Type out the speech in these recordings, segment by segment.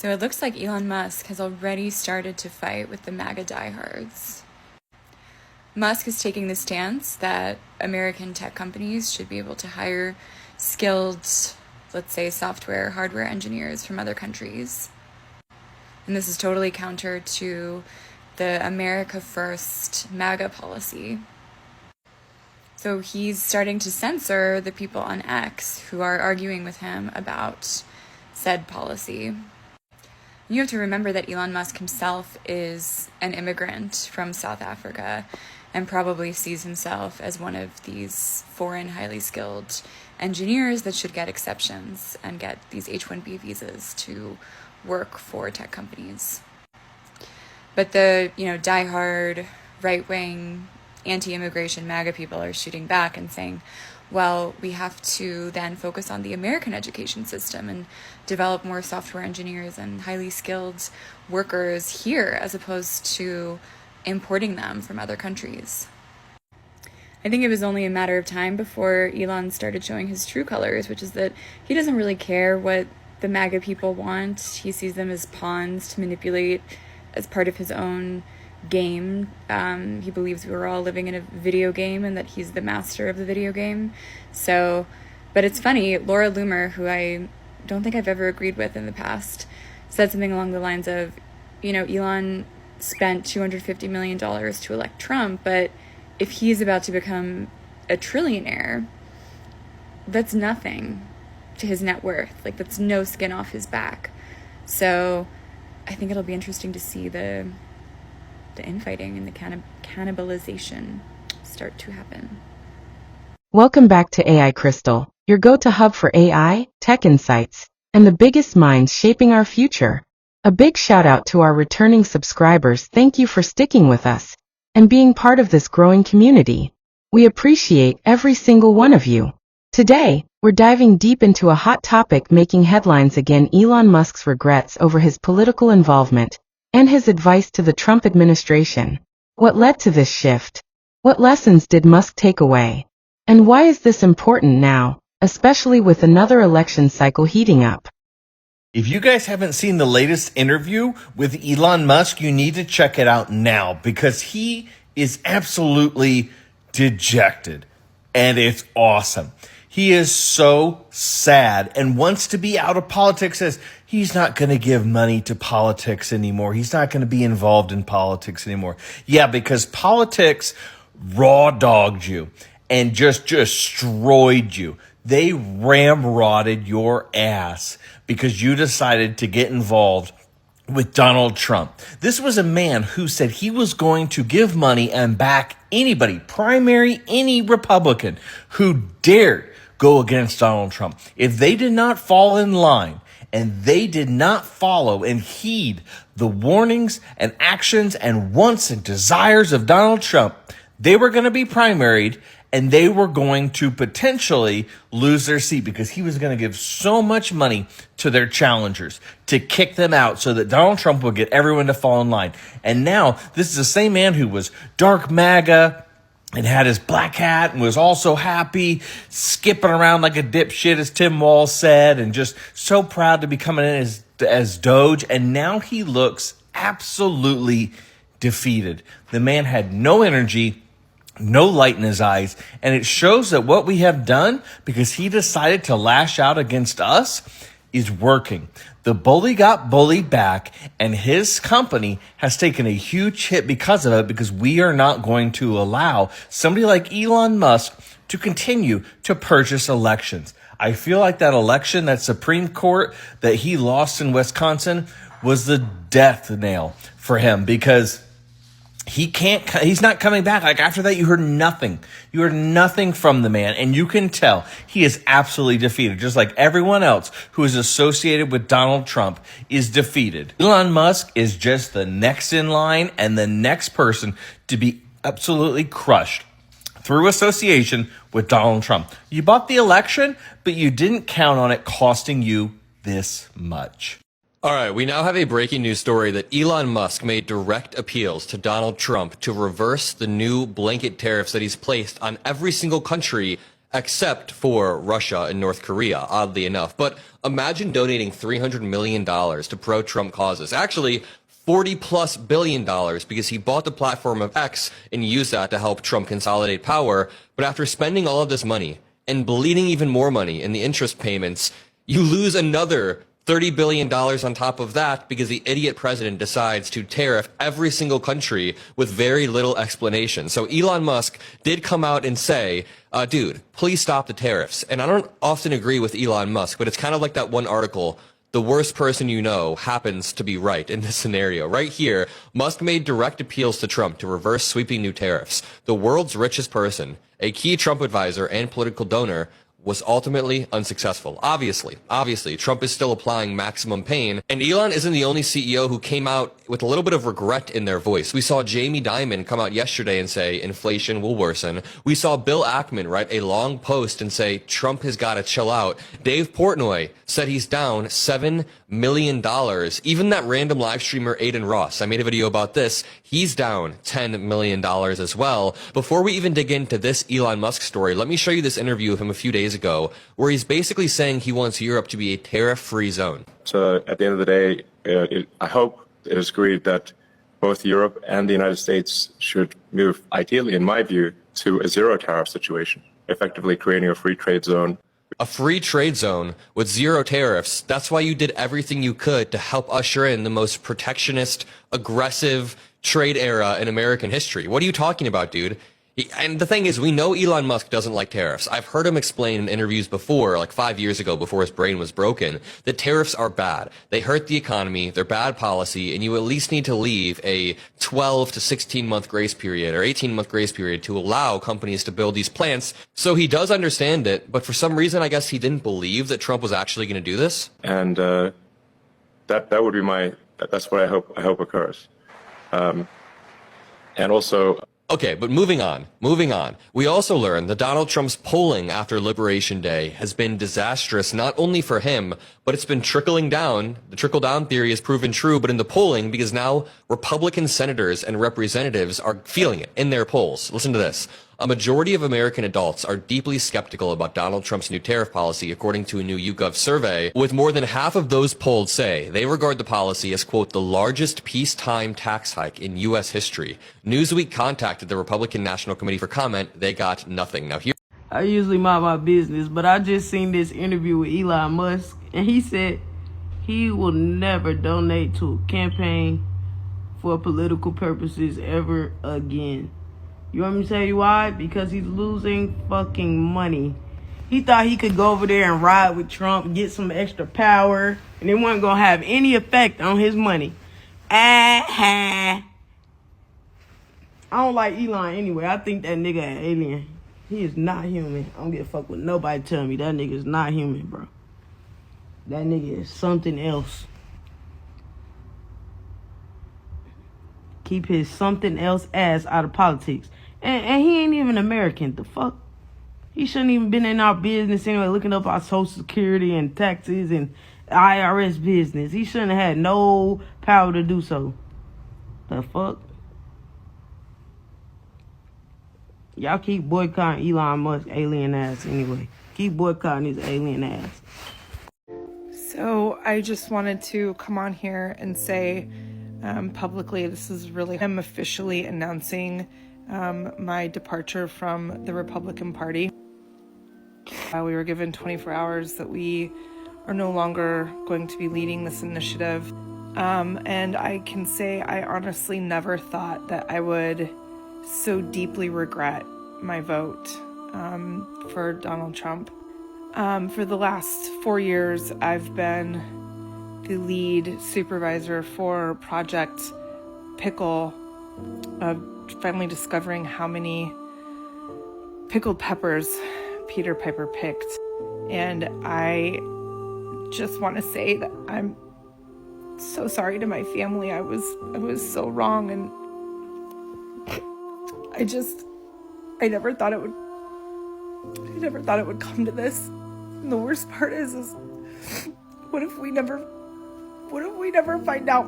So it looks like Elon Musk has already started to fight with the MAGA diehards. Musk is taking the stance that American tech companies should be able to hire skilled, let's say, software, hardware engineers from other countries. And this is totally counter to the America First MAGA policy. So he's starting to censor the people on X who are arguing with him about said policy. You have to remember that Elon Musk himself is an immigrant from South Africa and probably sees himself as one of these foreign highly skilled engineers that should get exceptions and get these H-1B visas to work for tech companies. But the, diehard, right-wing, anti-immigration MAGA people are shooting back and saying, well, we have to then focus on the American education system and develop more software engineers and highly skilled workers here as opposed to importing them from other countries. I think it was only a matter of time before Elon started showing his true colors, which is that he doesn't really care what the MAGA people want. He sees them as pawns to manipulate as part of his own game. He believes we're all living in a video game and that he's the master of the video game. But it's funny, Laura Loomer, who I don't think I've ever agreed with in the past, said something along the lines of, Elon spent $250 million to elect Trump, but if he's about to become a trillionaire, that's nothing to his net worth. Like, that's no skin off his back. So I think it'll be interesting to see the infighting and the cannibalization start to happen. Welcome back to AI Crystal, your go-to hub for AI, tech insights, and the biggest minds shaping our future. A big shout out to our returning subscribers. Thank you for sticking with us and being part of this growing community. We appreciate every single one of you. Today, we're diving deep into a hot topic making headlines again: Elon Musk's regrets over his political involvement and his advice to the Trump administration. What led to this shift? What lessons did Musk take away? And why is this important now, especially with another election cycle heating up? If you guys haven't seen the latest interview with Elon Musk, you need to check it out now because he is absolutely dejected and it's awesome. He is so sad and wants to be out of politics, says he's not going to give money to politics anymore. He's not going to be involved in politics anymore. Yeah, because politics raw dogged you and just destroyed you. They ramrodded your ass because you decided to get involved with Donald Trump. This was a man who said he was going to give money and back anybody, primary any Republican, who dared go against Donald Trump. If they did not fall in line and they did not follow and heed the warnings and actions and wants and desires of Donald Trump, they were going to be primaried and they were going to potentially lose their seat because he was going to give so much money to their challengers to kick them out so that Donald Trump would get everyone to fall in line. And now this is the same man who was dark MAGA and had his black hat and was also happy, skipping around like a dipshit, as Tim Walz said, and just so proud to be coming in as DOGE. And now he looks absolutely defeated. The man had no energy, no light in his eyes, and it shows that what we have done, because he decided to lash out against us, is working. The bully got bullied back, and his company has taken a huge hit because of it, because we are not going to allow somebody like Elon Musk to continue to purchase elections. I feel like that election, that Supreme Court that he lost in Wisconsin, was the death nail for him, because he's not coming back. Like, after that, you heard nothing. You heard nothing from the man, and you can tell he is absolutely defeated, just like everyone else who is associated with Donald Trump is defeated. Elon Musk is just the next in line and the next person to be absolutely crushed through association with Donald Trump. You bought the election, but you didn't count on it costing you this much. All right, we now have a breaking news story that Elon Musk made direct appeals to Donald Trump to reverse the new blanket tariffs that he's placed on every single country except for Russia and North Korea, oddly enough. But imagine donating $300 million to pro-Trump causes. Actually, $40+ billion because he bought the platform of X and used that to help Trump consolidate power. But after spending all of this money and bleeding even more money in the interest payments, you lose another $30 billion on top of that because the idiot president decides to tariff every single country with very little explanation. So Elon Musk did come out and say, dude, please stop the tariffs. And I don't often agree with Elon Musk, but it's kind of like that one article, the worst person you know happens to be right in this scenario. Right here, Musk made direct appeals to Trump to reverse sweeping new tariffs. The world's richest person, a key Trump advisor and political donor, was ultimately unsuccessful. Obviously, Trump is still applying maximum pain, and Elon isn't the only CEO who came out with a little bit of regret in their voice. We saw Jamie Dimon come out yesterday and say inflation will worsen. We saw Bill Ackman write a long post and say Trump has got to chill out. Dave Portnoy said he's down $7 million. Even that random live streamer Aiden Ross, I made a video about this, he's down $10 million as well. Before we even dig into this Elon Musk story, let me show you this interview of him a few days ago where he's basically saying he wants Europe to be a tariff-free zone. So at the end of the day, I hope it is agreed that both Europe and the United States should move, ideally in my view, to a zero tariff situation, effectively creating a free trade zone. A free trade zone with zero tariffs. That's why you did everything you could to help usher in the most protectionist, aggressive trade era in American history. What are you talking about, dude? And the thing is, we know Elon Musk doesn't like tariffs. I've heard him explain in interviews before, like 5 years ago, before his brain was broken, that tariffs are bad. They hurt the economy, they're bad policy, and you at least need to leave a 12 to 16-month grace period or 18-month grace period to allow companies to build these plants. So he does understand it, but for some reason, I guess he didn't believe that Trump was actually going to do this. And that would be that's what I hope occurs. And also, Okay, but moving on. We also learned that Donald Trump's polling after Liberation Day has been disastrous, not only for him, but it's been trickling down. The trickle-down theory has proven true, but in the polling, because now Republican senators and representatives are feeling it in their polls. Listen to this. A majority of American adults are deeply skeptical about Donald Trump's new tariff policy, according to a new YouGov survey, with more than half of those polled say they regard the policy as, quote, the largest peacetime tax hike in U.S. history. Newsweek contacted the Republican National Committee for comment. They got nothing. Now, here. I usually mind my business, but I just seen this interview with Elon Musk, and he said he will never donate to a campaign for political purposes ever again. You want me to tell you why? Because he's losing fucking money. He thought he could go over there and ride with Trump, get some extra power, and it wasn't going to have any effect on his money. I don't like Elon anyway. I think that nigga an alien. He is not human. I don't give a fuck what nobody tell me. That nigga is not human, bro. That nigga is something else. Keep his something else ass out of politics. And he ain't even American. The fuck? He shouldn't even been in our business anyway, looking up our Social Security and taxes and IRS business. He shouldn't have had no power to do so. The fuck? Y'all keep boycotting Elon Musk alien ass anyway. Keep boycotting his alien ass. So I just wanted to come on here and say publicly, this is really him officially announcing my departure from the Republican Party. We were given 24 hours that we are no longer going to be leading this initiative. And I can say I honestly never thought that I would so deeply regret my vote for Donald Trump. For the last 4 years, I've been the lead supervisor for Project Pickle, finally discovering how many pickled peppers Peter Piper picked. And I just want to say that I'm so sorry to my family. I was so wrong, and I never thought it would come to this. And the worst part is what if we never find out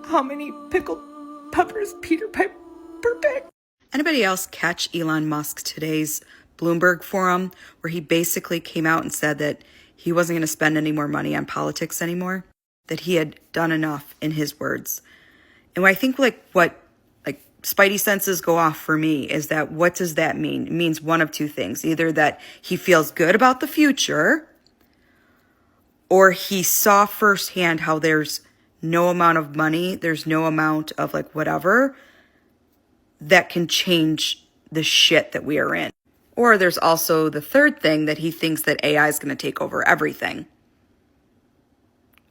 how many pickled peppers Peter Piper picked? Anybody else catch Elon Musk today's Bloomberg forum where he basically came out and said that he wasn't going to spend any more money on politics anymore, that he had done enough, in his words. And I think what spidey senses go off for me is that, what does that mean? It means one of two things. Either that he feels good about the future, or he saw firsthand how there's no amount of money, there's no amount of whatever that can change the shit that we are in. Or there's also the third thing, that he thinks that AI is going to take over everything,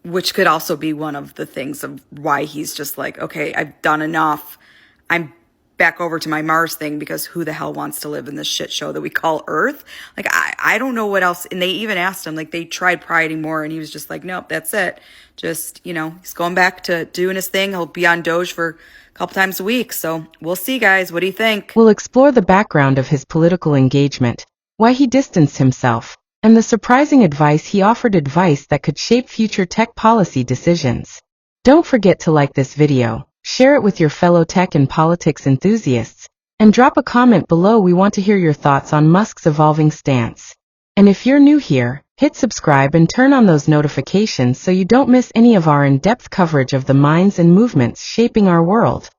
which could also be one of the things of why he's just like, okay, I've done enough. I'm back over to my Mars thing, because who the hell wants to live in this shit show that we call Earth? I don't know what else. And they even asked him, they tried prying more, and he was just like, nope, that's it. Just, he's going back to doing his thing. He'll be on DOGE for a couple times a week. So we'll see, guys. What do you think? We'll explore the background of his political engagement, why he distanced himself, and the surprising advice he offered that could shape future tech policy decisions. Don't forget to like this video, share it with your fellow tech and politics enthusiasts, and drop a comment below. We want to hear your thoughts on Musk's evolving stance. And if you're new here, hit subscribe and turn on those notifications so you don't miss any of our in-depth coverage of the minds and movements shaping our world.